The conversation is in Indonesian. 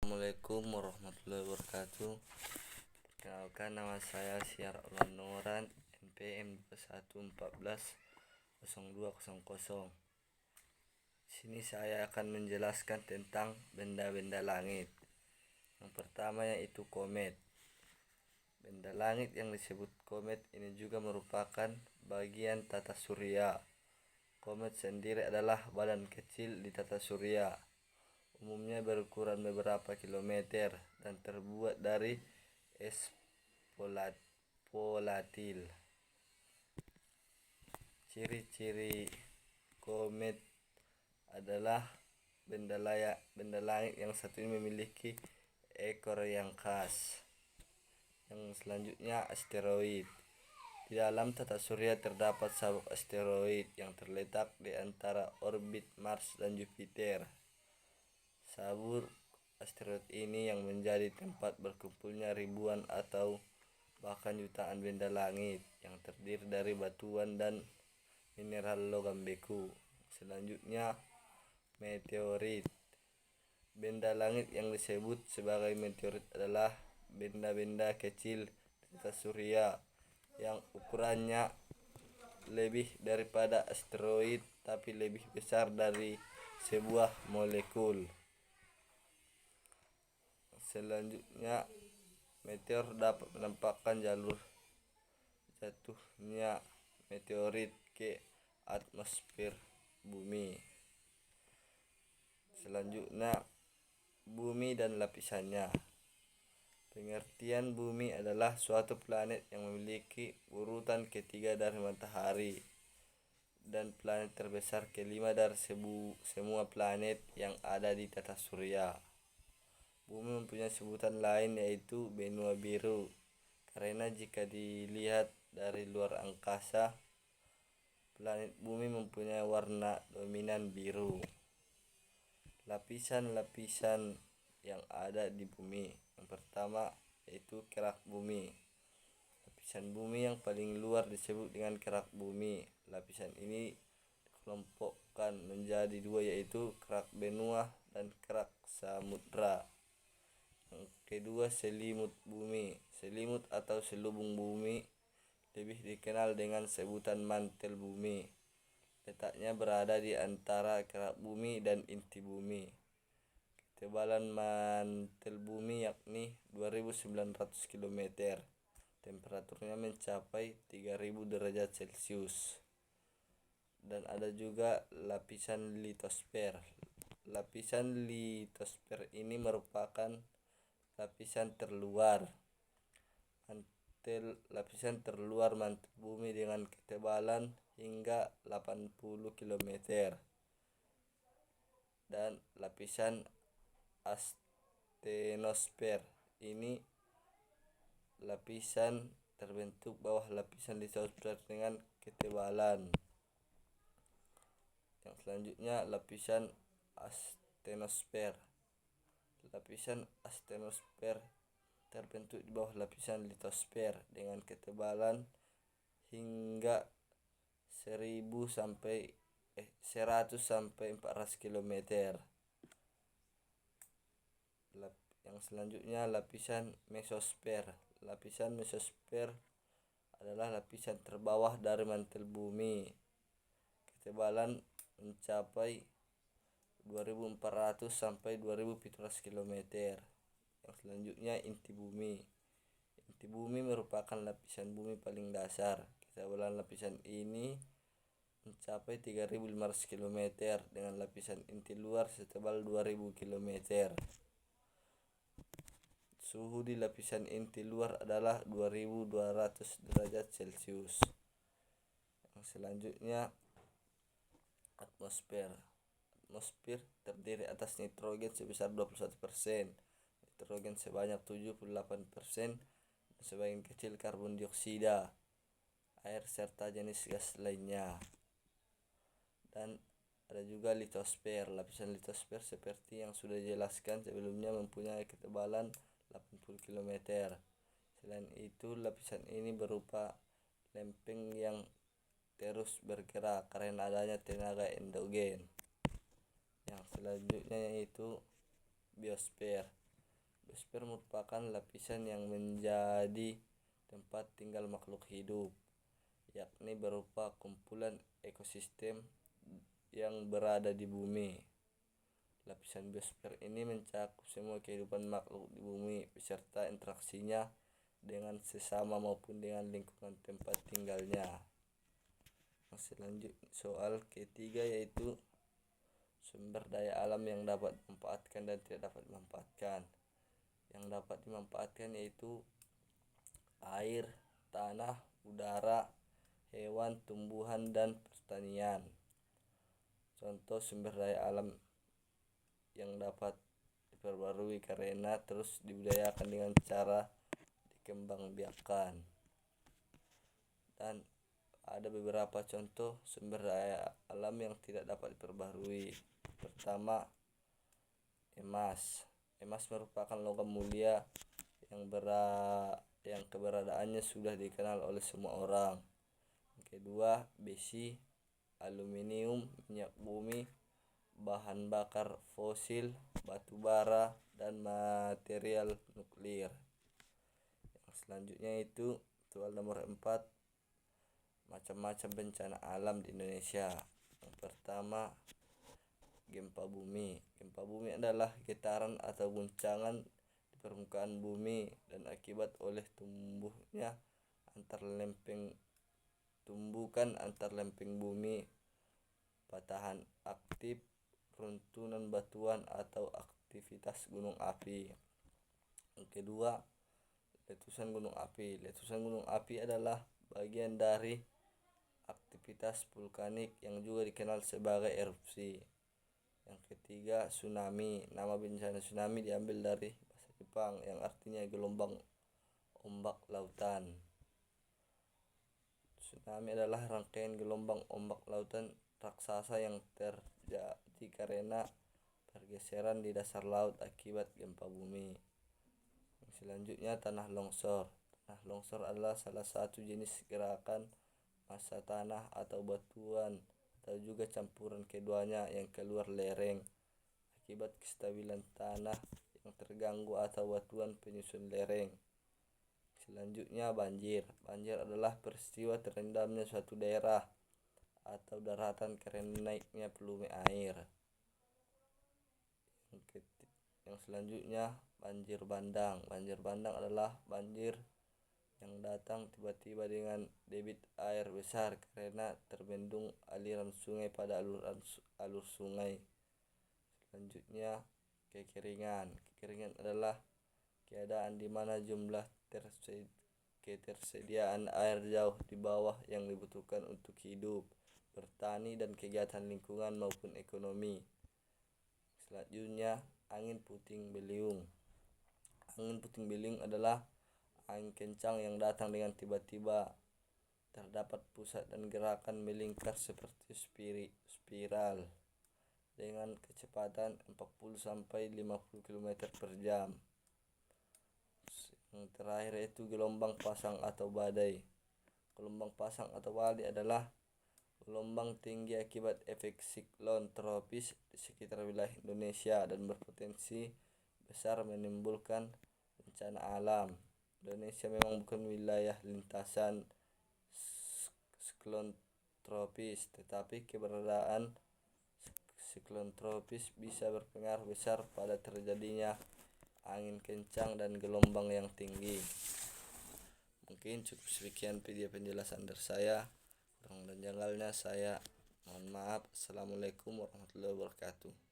Assalamualaikum warahmatullahi wabarakatuh. Perkenalkan, nama saya Syar Noran, NPM 21140200. Sini saya akan menjelaskan tentang benda-benda langit. Yang pertama yaitu komet. Benda langit yang disebut komet ini juga merupakan bagian tata surya. Komet sendiri adalah badan kecil di tata surya. Umumnya berukuran beberapa kilometer dan terbuat dari es volatil. Ciri-ciri komet adalah benda langit yang satu ini memiliki ekor yang khas. Yang selanjutnya asteroid. Di dalam tata surya terdapat sabuk asteroid yang terletak di antara orbit Mars dan Jupiter. Sabuk asteroid ini yang menjadi tempat berkumpulnya ribuan atau bahkan jutaan benda langit yang terdiri dari batuan dan mineral logam beku. Selanjutnya meteorit. Benda langit yang disebut sebagai meteorit adalah benda-benda kecil di tata surya yang ukurannya lebih daripada asteroid tapi lebih besar dari sebuah molekul. Selanjutnya, meteor dapat menampakkan jalur jatuhnya meteorit ke atmosfer bumi. Selanjutnya, bumi dan lapisannya. Pengertian bumi adalah suatu planet yang memiliki urutan ketiga dari matahari dan planet terbesar kelima dari semua planet yang ada di tata surya. Bumi mempunyai sebutan lain yaitu benua biru karena jika dilihat dari luar angkasa, planet bumi mempunyai warna dominan biru. Lapisan-lapisan yang ada di bumi. Yang pertama yaitu kerak bumi. Lapisan bumi yang paling luar disebut dengan kerak bumi. Lapisan ini dikelompokkan menjadi dua yaitu kerak benua dan kerak samudra. Yang kedua, selimut bumi. Selimut atau selubung bumi lebih dikenal dengan sebutan mantel bumi. Letaknya berada di antara kerak bumi dan inti bumi. Ketebalan mantel bumi yakni 2900 km. Temperaturnya mencapai 3000 derajat Celcius. Dan ada juga lapisan litosfer. Lapisan litosfer ini merupakan lapisan terluar mantel bumi dengan ketebalan hingga 80 km. Dan lapisan astenosfer ini lapisan terbentuk bawah lapisan litosfer dengan ketebalan. Yang selanjutnya lapisan astenosfer. Lapisan astenosfer terbentuk di bawah lapisan litosfer dengan ketebalan hingga 100 sampai 400 km. Yang selanjutnya lapisan mesosfer. Lapisan mesosfer adalah lapisan terbawah dari mantel bumi. Ketebalan mencapai 2400 sampai 2700 km. Yang selanjutnya inti bumi. Inti bumi merupakan lapisan bumi paling dasar. Ketebalan lapisan ini mencapai 3500 km dengan lapisan inti luar setebal 2000 km. Suhu di lapisan inti luar adalah 2200 derajat Celcius. Yang selanjutnya atmosfer. Atmosfer terdiri atas nitrogen sebesar 21%, nitrogen sebanyak 78%, dan sebagian kecil karbon dioksida, air serta jenis gas lainnya. Dan ada juga litosfer. Lapisan litosfer seperti yang sudah dijelaskan sebelumnya mempunyai ketebalan 80 km. Selain itu, lapisan ini berupa lempeng yang terus bergerak karena adanya tenaga endogen. Yang selanjutnya yaitu biosfer. Biosfer merupakan lapisan yang menjadi tempat tinggal makhluk hidup, yakni berupa kumpulan ekosistem yang berada di bumi. Lapisan biosfer ini mencakup semua kehidupan makhluk di bumi beserta interaksinya dengan sesama maupun dengan lingkungan tempat tinggalnya. Selanjutnya soal ketiga yaitu sumber daya alam yang dapat dimanfaatkan dan tidak dapat dimanfaatkan. Yang dapat dimanfaatkan yaitu air, tanah, udara, hewan, tumbuhan, dan pertanian. Contoh sumber daya alam yang dapat diperbarui karena terus dibudidayakan dengan cara dikembangbiakkan. Dan ada beberapa contoh sumber daya alam yang tidak dapat diperbarui. Pertama, emas. Emas merupakan logam mulia yang keberadaannya sudah dikenal oleh semua orang. Yang kedua, besi, aluminium, minyak bumi, bahan bakar fosil, batu bara, dan material nuklir. Yang selanjutnya itu soal nomor 4, macam-macam bencana alam di Indonesia. Yang pertama, gempa bumi. Gempa bumi adalah getaran atau guncangan di permukaan bumi dan akibat oleh tumbukan antar lempeng bumi, patahan aktif, runtuhan batuan atau aktivitas gunung api. Yang kedua, letusan gunung api. Letusan gunung api adalah bagian dari aktivitas vulkanik yang juga dikenal sebagai erupsi. Yang ketiga, tsunami. Nama bencana tsunami diambil dari bahasa Jepang yang artinya gelombang ombak lautan. Tsunami adalah rangkaian gelombang ombak lautan raksasa yang terjadi karena pergeseran di dasar laut akibat gempa bumi. Yang selanjutnya, tanah longsor. Tanah longsor adalah salah satu jenis gerakan massa tanah atau batuan atau juga campuran keduanya yang keluar lereng akibat kestabilan tanah yang terganggu atau batuan penyusun lereng. Selanjutnya, banjir. Banjir adalah peristiwa terendamnya suatu daerah atau daratan karena naiknya volume air. Yang selanjutnya, banjir bandang. Banjir bandang adalah banjir yang datang tiba-tiba dengan debit air besar karena terbendung aliran sungai pada alur sungai. Selanjutnya, kekeringan. Kekeringan adalah keadaan di mana jumlah ketersediaan air jauh di bawah yang dibutuhkan untuk hidup, bertani, dan kegiatan lingkungan maupun ekonomi. Selanjutnya, angin puting beliung. Angin puting beliung adalah angin kencang yang datang dengan tiba-tiba. Terdapat pusat dan gerakan melingkar seperti spiral dengan kecepatan 40 sampai 50 km per jam. Yang terakhir yaitu gelombang pasang atau badai. Gelombang pasang atau badai adalah gelombang tinggi akibat efek siklon tropis di sekitar wilayah Indonesia dan berpotensi besar menimbulkan bencana alam. Indonesia memang bukan wilayah lintasan siklon tropis, tetapi keberadaan siklon tropis bisa berpengaruh besar pada terjadinya angin kencang dan gelombang yang tinggi. Mungkin cukup sekian video penjelasan dari saya. Kurang dan janggalnya saya mohon maaf. Assalamualaikum warahmatullahi wabarakatuh.